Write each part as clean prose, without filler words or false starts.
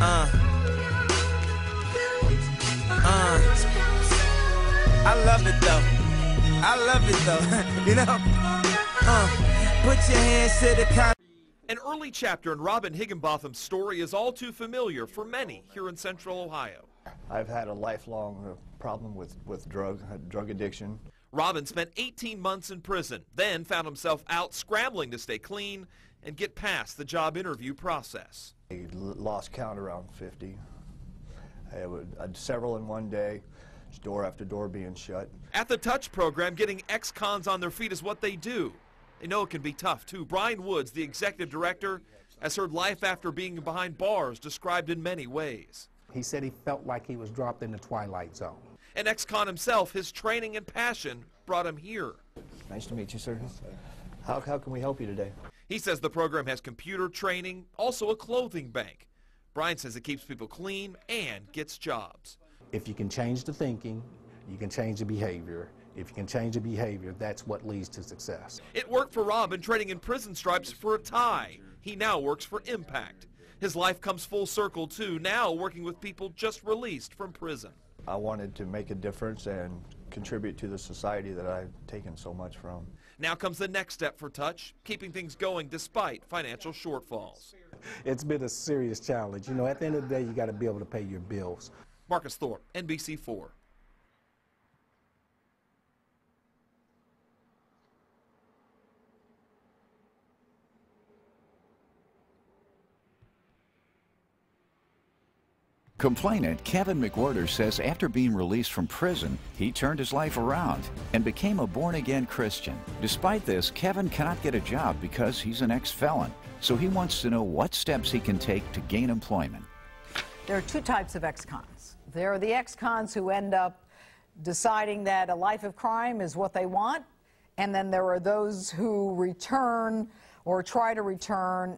I love it though. I love it though. You know? Put your hands to the con. An early chapter in Robin Higginbotham's story is all too familiar for many here in Central Ohio. I've had a lifelong problem with drug addiction. Robin spent 18 months in prison, then found himself out scrambling to stay clean and get past the job interview process. I lost count around 50. I had several in one day, just door after door being shut. At the Touch program, getting ex-cons on their feet is what they do. They know it can be tough, too. Brian Woods, the executive director, has heard life after being behind bars described in many ways. He said he felt like he was dropped in the twilight zone. An ex-con himself, his training and passion brought him here. Nice to meet you, sir. How can we help you today? He says the program has computer training, also a clothing bank. Brian says it keeps people clean and gets jobs. If you can change the thinking, you can change the behavior. If you can change the behavior, that's what leads to success. It worked for Robin, trading in prison stripes for a tie. He now works for Impact. His life comes full circle, too, now working with people just released from prison. I wanted to make a difference and contribute to the society that I've taken so much from. Now comes the next step for Touch, keeping things going despite financial shortfalls. It's been a serious challenge. You know, at the end of the day, you got to be able to pay your bills. Marcus Thorpe, NBC4. Complainant Kevin McWhorter says after being released from prison, he turned his life around and became a born-again Christian. Despite this, Kevin cannot get a job because he's an ex-felon, so he wants to know what steps he can take to gain employment. There are two types of ex-cons. There are the ex-cons who end up deciding that a life of crime is what they want, and then there are those who return or try to return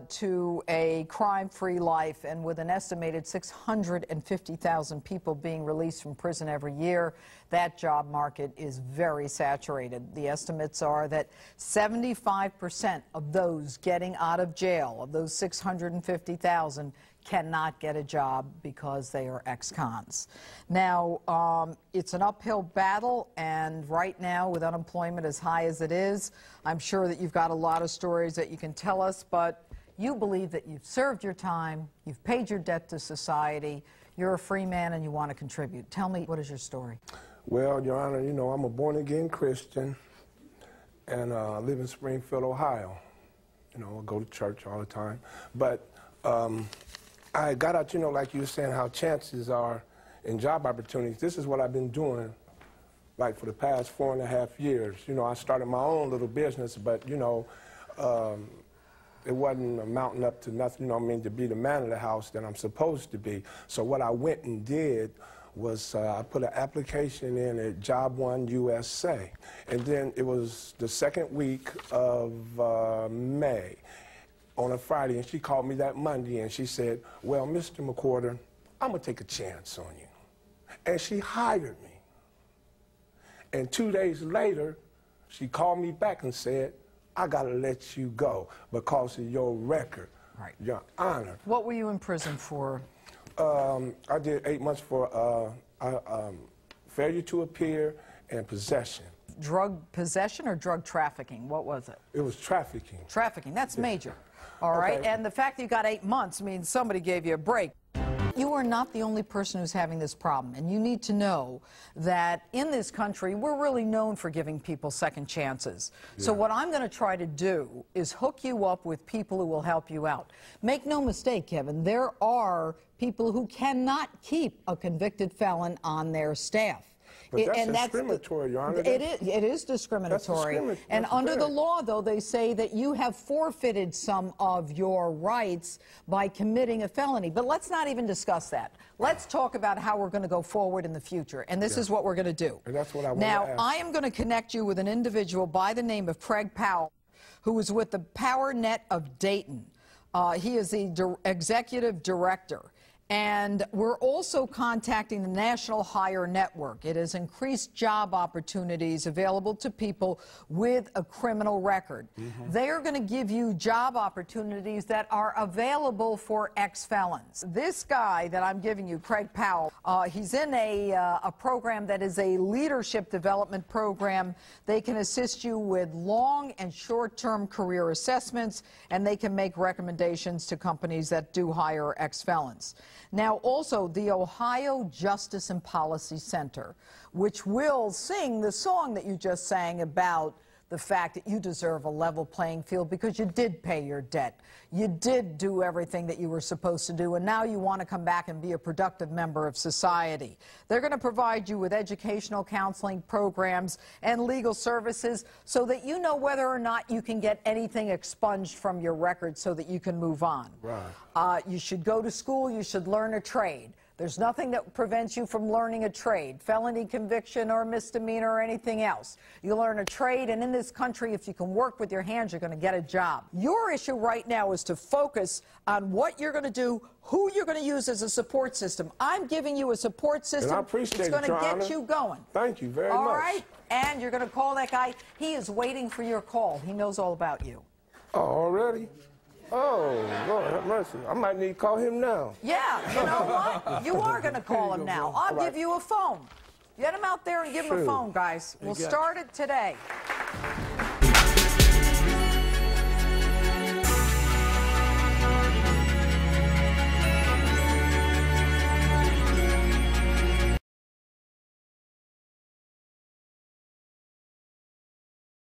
to a crime-free life. And with an estimated 650,000 people being released from prison every year, that job market is very saturated. The estimates are that 75% of those getting out of jail, of those 650,000, cannot get a job because they are ex-cons. Now, it's an uphill battle, and right now, with unemployment as high as it is, I'm sure that you've got a lot of stories that you can tell us, but you believe that you've served your time, you've paid your debt to society, you're a free man, and you want to contribute. Tell me, what is your story? Well, Your Honor, you know, I'm a born-again Christian, and I live in Springfield, Ohio. You know, I go to church all the time, but I got out, you know, like you were saying, how chances are in job opportunities. This is what I've been doing, like, for the past 4.5 years. You know, I started my own little business, but, you know, it wasn't amounting up to nothing, you know what I mean, to be the man of the house that I'm supposed to be. So what I went and did was I put an application in at Job One USA. And then it was the second week of May, on a Friday, and she called me that Monday, and she said, well, Mr. McWhorter, I'm going to take a chance on you. And she hired me. And 2 days later, she called me back and said, I got to let you go because of your record, Your Honor. What were you in prison for? I did 8 months for failure to appear and possession. Drug possession or drug trafficking? What was it? It was trafficking. Trafficking, that's major. All right, and the fact that you got 8 months means somebody gave you a break. You are not the only person who's having this problem, and you need to know that in this country, we're really known for giving people second chances. Yeah. So what I'm going to try to do is hook you up with people who will help you out. Make no mistake, Kevin, there are people who cannot keep a convicted felon on their staff. But that's discriminatory, Your Honor. It is discriminatory. And under the law, though, they say that you have forfeited some of your rights by committing a felony. But let's not even discuss that. Let's talk about how we're going to go forward in the future. And this is what we're going to do. And that's what I want to ask. I am going to connect you with an individual by the name of Craig Powell, who is with the PowerNet of Dayton. He is the executive director. And we're also contacting the National Hire Network. It has increased job opportunities available to people with a criminal record. They are going to give you job opportunities that are available for ex-felons. This guy that I'm giving you, Craig Powell, he's in a program that is a leadership development program. They can assist you with long and short-term career assessments, and they can make recommendations to companies that do hire ex-felons. Now, also, the Ohio Justice and Policy Center, which will sing the song that you just sang about the fact that you deserve a level playing field because you did pay your debt. You did do everything that you were supposed to do, and now you want to come back and be a productive member of society. They're going to provide you with educational counseling programs and legal services so that you know whether or not you can get anything expunged from your record so that you can move on. Right. You should go to school. You should learn a trade. There's nothing that prevents you from learning a trade, felony conviction or misdemeanor or anything else. You learn a trade, and in this country, if you can work with your hands, you're going to get a job. Your issue right now is to focus on what you're going to do, who you're going to use as a support system. I'm giving you a support system. And I appreciate it's going to Your get Honor. you going. Thank you very much. All right? And you're going to call that guy. He is waiting for your call. He knows all about you. Oh, already? Oh, Lord have mercy. I might need to call him now. Yeah, you know what? You are going to call him now. I'll give you a phone. Get him out there and give him a phone, guys. We'll start it today.